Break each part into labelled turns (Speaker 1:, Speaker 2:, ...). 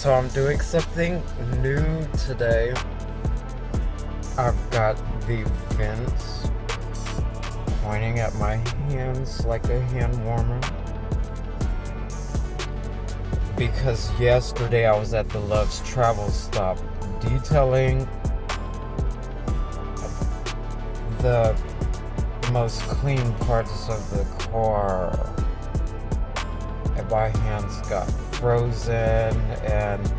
Speaker 1: So I'm doing something new today. I've got the vents pointing at my hands like a hand warmer. Because yesterday I was at the Love's Travel Stop detailing the most clean parts of the car. And my hands got frozen, and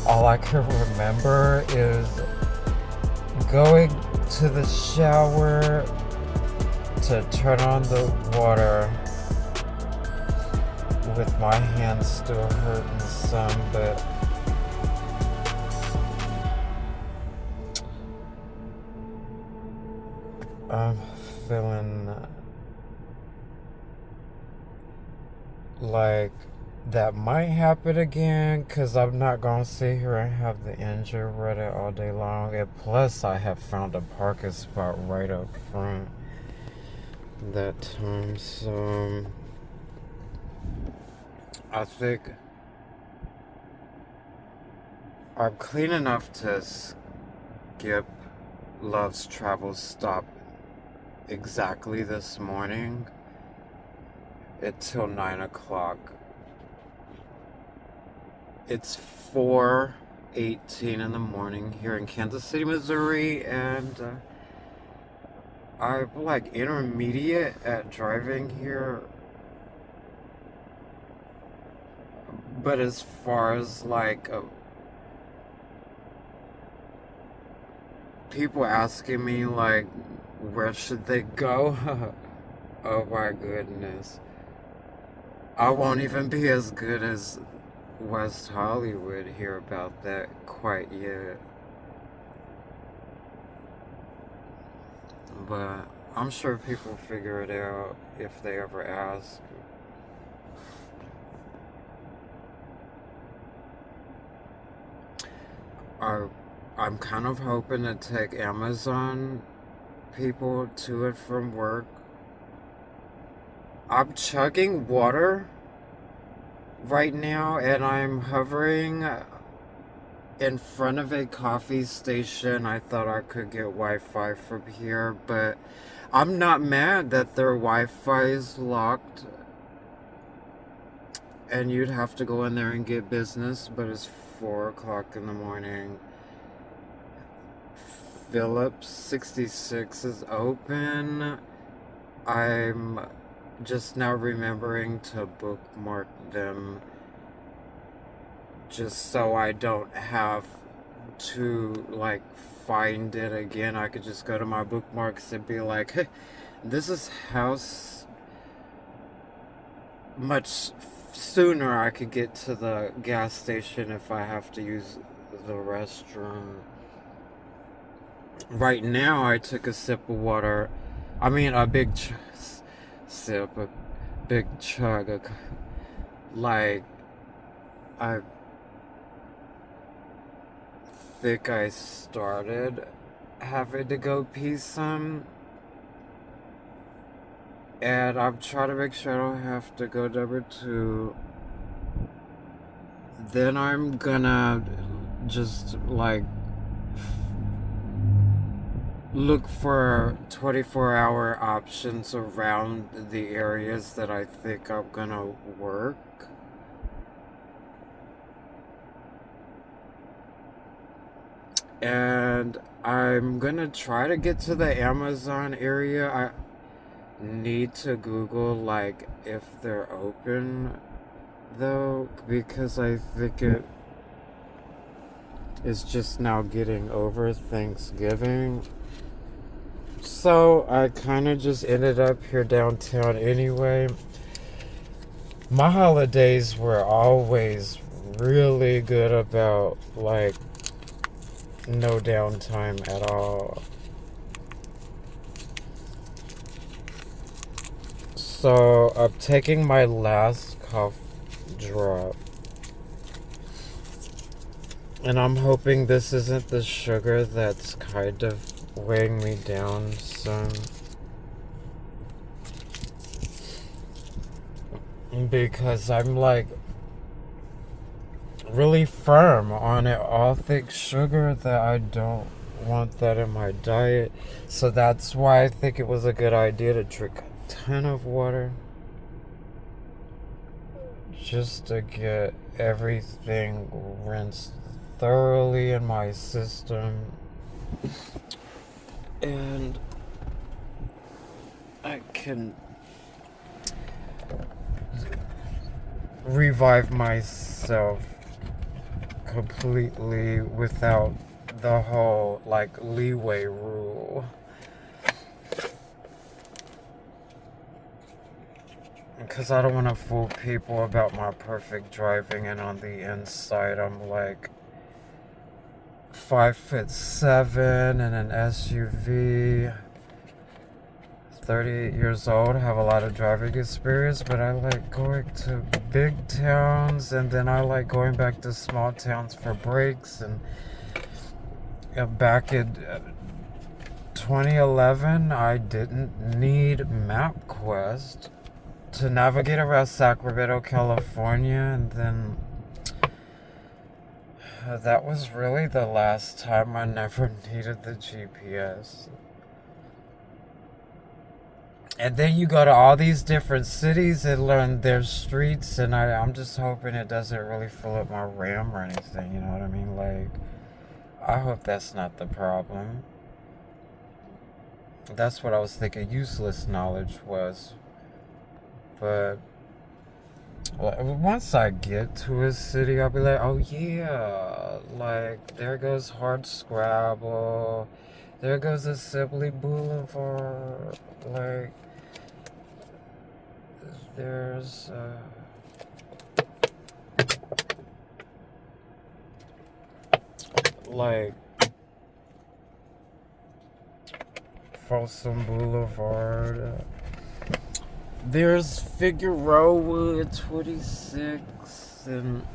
Speaker 1: all I can remember is going to the shower to turn on the water with my hands still hurting some, but I'm feeling like that might happen again, because I'm not going to sit here and have the engine ready all day long. And plus, I have found a parking spot right up front that time. So I think I'm clean enough to skip Love's Travel Stop exactly this morning until 9 o'clock. It's 4:18 in the morning here in Kansas City, Missouri, and I'm like intermediate at driving here. But as far as like people asking me like where should they go, oh my goodness, I won't even be as good as West Hollywood here about that quite yet. But I'm sure people figure it out if they ever ask. I'm kind of hoping to take Amazon people to it from work. I'm chugging water right now, and I'm hovering in front of a coffee station. I thought I could get Wi-Fi from here, but I'm not mad that their Wi-Fi is locked and you'd have to go in there and get business, but it's 4 o'clock in the morning. Phillips 66 is open. I'm just now remembering to bookmark them just so I don't have to like find it again. I could just go to my bookmarks and be like, hey, this is how much sooner I could get to the gas station if I have to use the restroom. Right now I took a sip of water. I mean a big sip, a big chug. Like, I think I started having to go pee some. And I'm trying to make sure I don't have to go number 2. Then I'm gonna just like look for 24-hour options around the areas that I think I'm gonna work. And I'm gonna try to get to the Amazon area. I need to Google like if they're open though, because I think it is just now getting over Thanksgiving. So I kind of just ended up here downtown anyway. My holidays were always really good about like no downtime at all. So I'm taking my last cough drop, and I'm hoping this isn't the sugar that's kind of weighing me down some. Because I'm like really firm on it, all thick sugar, that I don't want that in my diet. So that's why I think it was a good idea to drink a ton of water, just to get everything rinsed thoroughly in my system. And I can revive myself completely without the whole like leeway rule. Because I don't want to fool people about my perfect driving, and on the inside I'm like 5'7" in an SUV, 38 years old, have a lot of driving experience, but I like going to big towns, and then I like going back to small towns for breaks. And back in 2011, I didn't need MapQuest to navigate around Sacramento, California, and then that was really the last time I never needed the GPS. And then you go to all these different cities and learn their streets, and I'm just hoping it doesn't really fill up my RAM or anything, you know what I mean? Like, I hope that's not the problem. That's what I was thinking useless knowledge was. But once I get to a city, I'll be like, oh yeah, like, there goes Hard Scrabble, there goes Assembly Boulevard, like, there's like Folsom Boulevard. There's Figueroa 26 and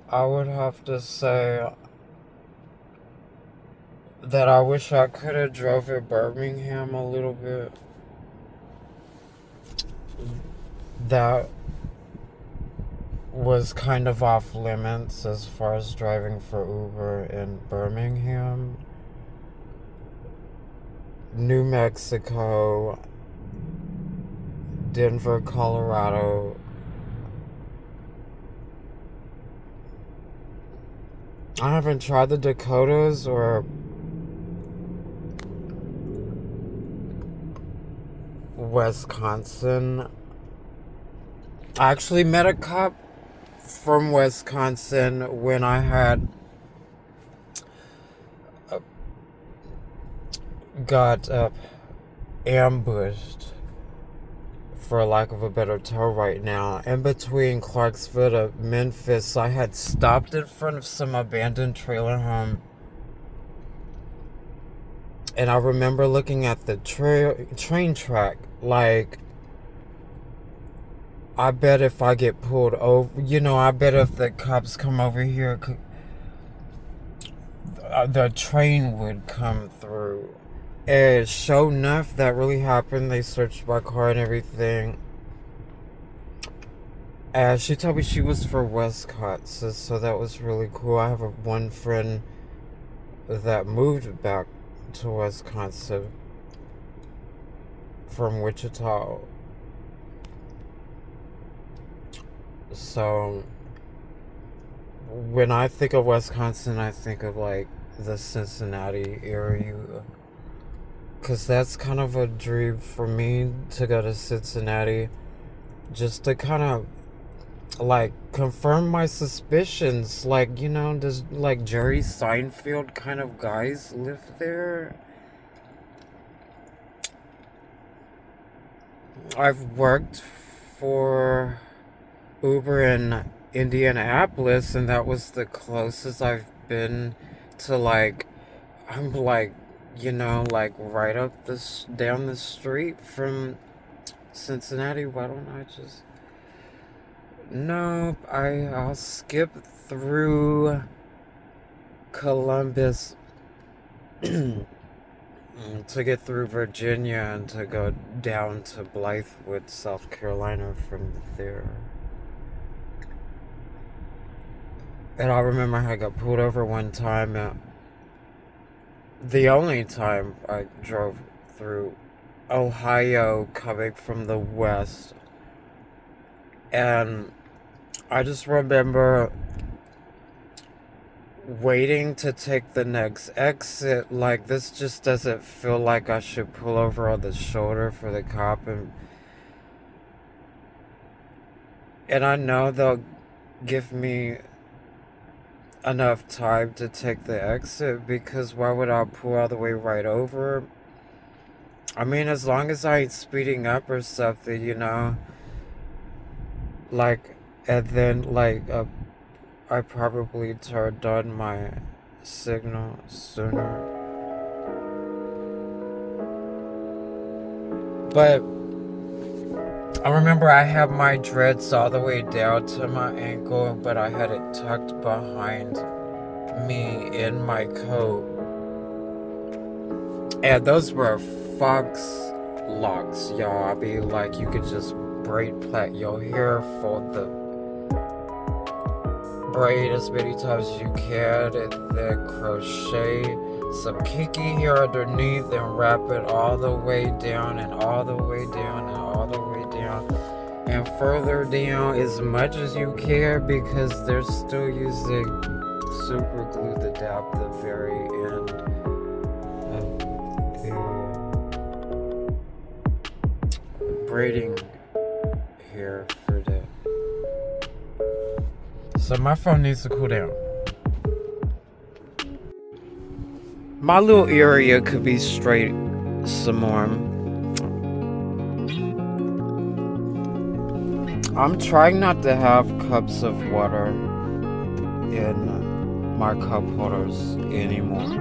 Speaker 1: I would have to say that I wish I could have drove at Birmingham a little bit. That was kind of off limits as far as driving for Uber in Birmingham. New Mexico, Denver, Colorado. I haven't tried the Dakotas or Wisconsin. I actually met a cop from Wisconsin when I had got ambushed, for lack of a better term, right now. In between Clarksville to Memphis, I had stopped in front of some abandoned trailer home. And I remember looking at the train track, like, I bet if I get pulled over, I bet if the cops come over here, the train would come through. And sure enough, that really happened. They searched my car and everything. And she told me she was for Wisconsin, so that was really cool. I have one friend that moved back to Wisconsin from Wichita. So when I think of Wisconsin, I think of like the Cincinnati area, because that's kind of a dream for me to go to Cincinnati, just to kind of like confirm my suspicions. Like, does like Jerry Seinfeld kind of guys live there? I've worked for Uber in Indianapolis, and that was the closest I've been to, like, I'm like, like right up down the street from Cincinnati. Why don't I just... Nope, I'll skip through Columbus to get through Virginia and to go down to Blythewood, South Carolina from there. And I remember I got pulled over one time, the only time I drove through Ohio coming from the west. And I just remember waiting to take the next exit. Like, this just doesn't feel like I should pull over on the shoulder for the cop. And I know they'll give me enough time to take the exit, because why would I pull all the way right over? I mean, as long as I ain't speeding up or something, like, and then, like, I probably turned on my signal sooner. But I remember I had my dreads all the way down to my ankle, but I had it tucked behind me in my coat. And those were Fox locks, y'all. I mean, like, you could just plait your hair, fold the braid as many times as you can, and then crochet some kinky hair underneath and wrap it all the way down and all the way down and all the way down and further down as much as you can, because they're still using super glue to dab the very end of the braiding hair for that. So my phone needs to cool down. My little area could be straight some more. I'm trying not to have cups of water in my cup holders anymore.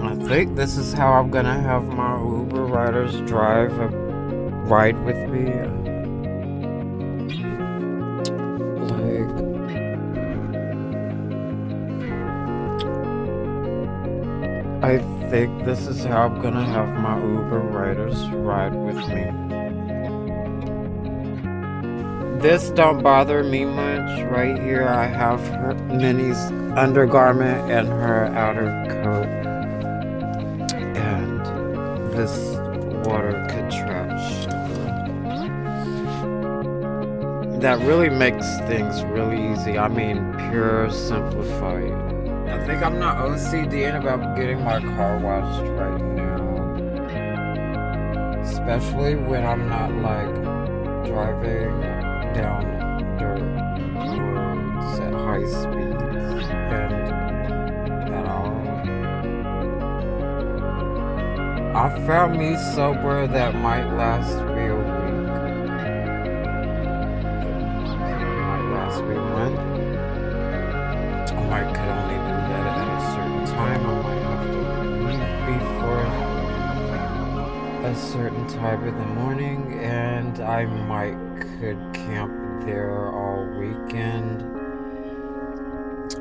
Speaker 1: I think this is how I'm gonna have my Uber riders ride with me. I think this is how I'm gonna have my Uber riders ride with me. This don't bother me much. Right here I have her Minnie's undergarment and her outer coat. And this water could trap sugar. That really makes things really easy. I mean, pure simplified. I think I'm not OCDing about getting my car washed right now. Especially when I'm not, like, driving down dirt roads at high speeds and at all. I found me sober that might last me a week. Might last me a month. I might could only do that at a certain time. I might have to leave before a certain time in the morning, and I might could camp there all weekend.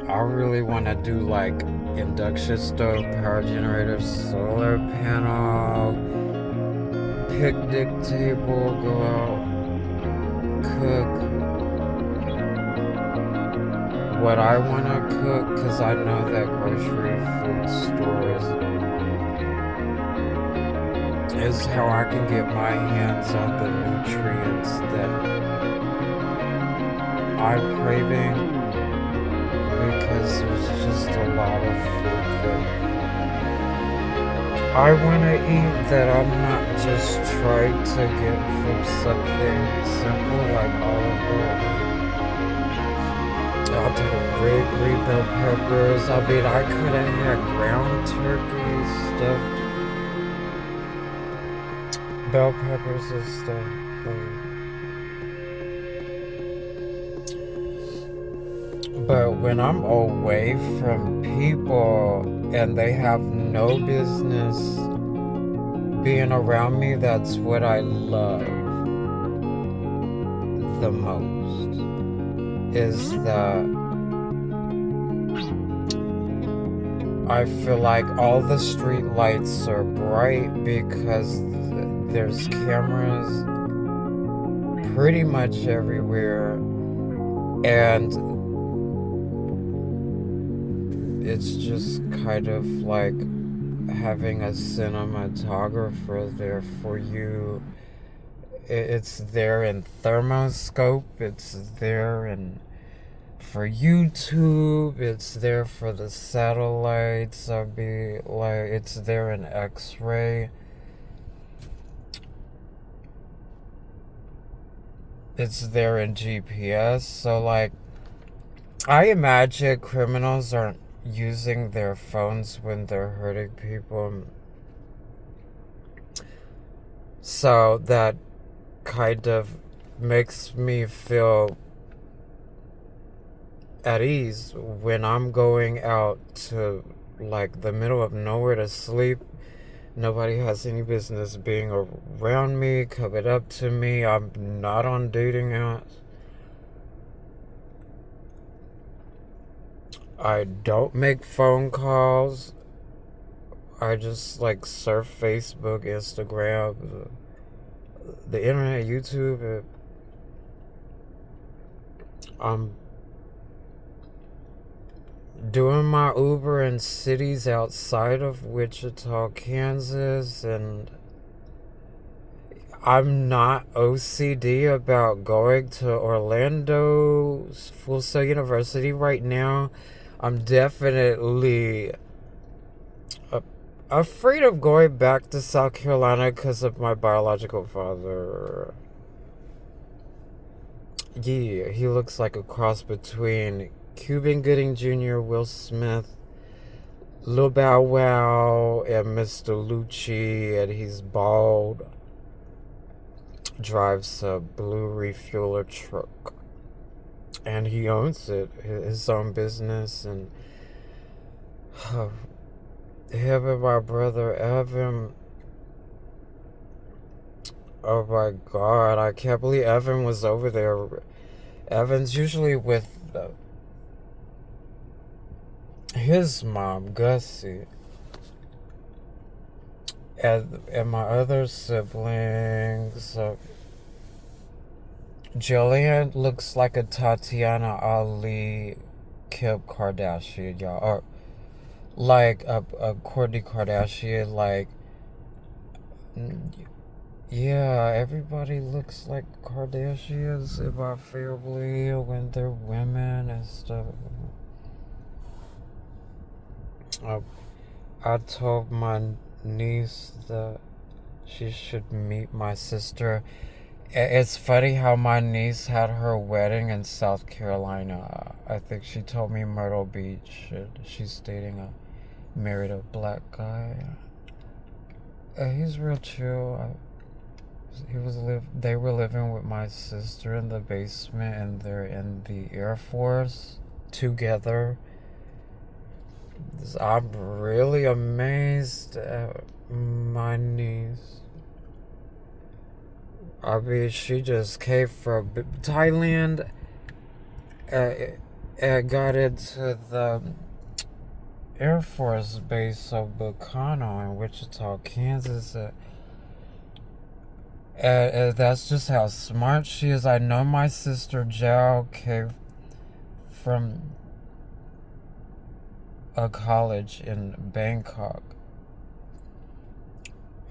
Speaker 1: I really want to do, like, induction stove, power generator, solar panel, picnic table, go out, cook what I want to cook, because I know that grocery food stores is how I can get my hands on the nutrients that I'm craving, because there's just a lot of food that I want to eat that I'm not just trying to get from something simple like olive oil. I'll do green bell peppers. I mean, I could have had ground turkey, stuffed bell peppers and stuff. But when I'm away from people and they have no business being around me, that's what I love the most. Is that I feel like all the street lights are bright because there's cameras pretty much everywhere, and it's just kind of like having a cinematographer there for you. It's there in thermoscope, it's there in for YouTube, it's there for the satellites. It's there in X-ray. It's there in GPS. So like, I imagine criminals aren't using their phones when they're hurting people. So that kind of makes me feel at ease when I'm going out to like the middle of nowhere to sleep. Nobody has any business being around me, coming up to me. I'm not on dating apps. I don't make phone calls. I just like surf Facebook, Instagram, the internet, YouTube. I'm doing my Uber in cities outside of Wichita, Kansas, and I'm not OCD about going to Orlando Full Sail University right now. I'm definitely afraid of going back to South Carolina because of my biological father. Yeah, he looks like a cross between Cuban Gooding Jr., Will Smith, Lil Bow Wow, and Mr. Lucci, and he's bald. Drives a blue refueler truck. And he owns it, his own business, and him and my brother Evan. Oh my god, I can't believe Evan was over there. Evan's usually with his mom, Gussie, and my other siblings. Jillian looks like a Tatiana Ali Kim Kardashian, y'all. Or like a Kourtney Kardashian, like. Yeah, everybody looks like Kardashians in my family when they're women and stuff. I told my niece that she should meet my sister. It's funny how my niece had her wedding in South Carolina. I think she told me Myrtle Beach. She's married a black guy. He's real chill. They were living with my sister in the basement, and they're in the Air Force together. I'm really amazed at my niece. I mean, she just came from Thailand and got into the Air Force base of Bacano in Wichita, Kansas. And that's just how smart she is. I know my sister Jao came from a college in Bangkok.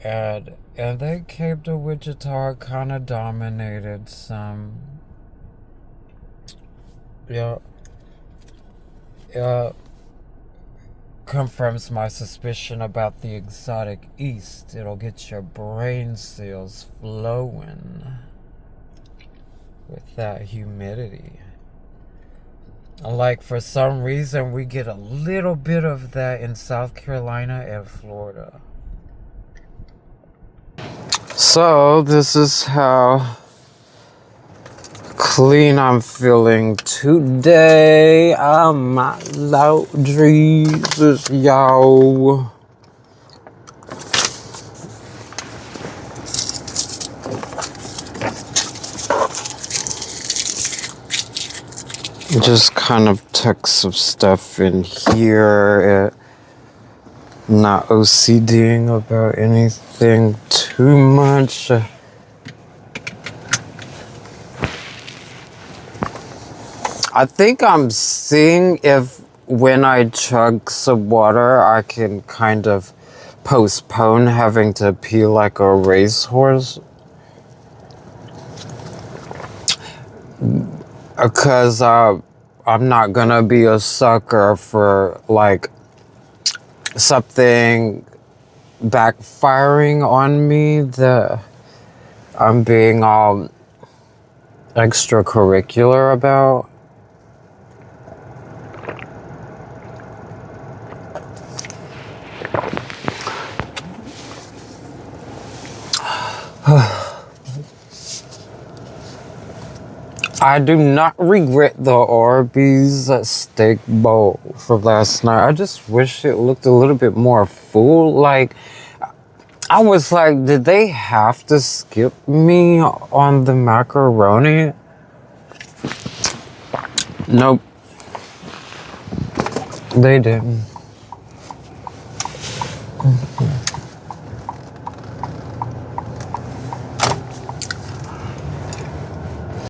Speaker 1: And they came to Wichita, kind of dominated some. Yeah. Confirms my suspicion about the exotic East. It'll get your brain cells flowing with that humidity. Like, for some reason, we get a little bit of that in South Carolina and Florida. So, this is how clean I'm feeling today. My Lord Jesus, y'all. Just kind of tuck some stuff in here. not OCDing about anything too much. I think I'm seeing if when I chug some water, I can kind of postpone having to pee like a racehorse. Because I'm not gonna be a sucker for like something backfiring on me that I'm being all extracurricular about. I do not regret the Arby's steak bowl from last night. I just wish it looked a little bit more full. Like, I was like, did they have to skip me on the macaroni? Nope. They didn't.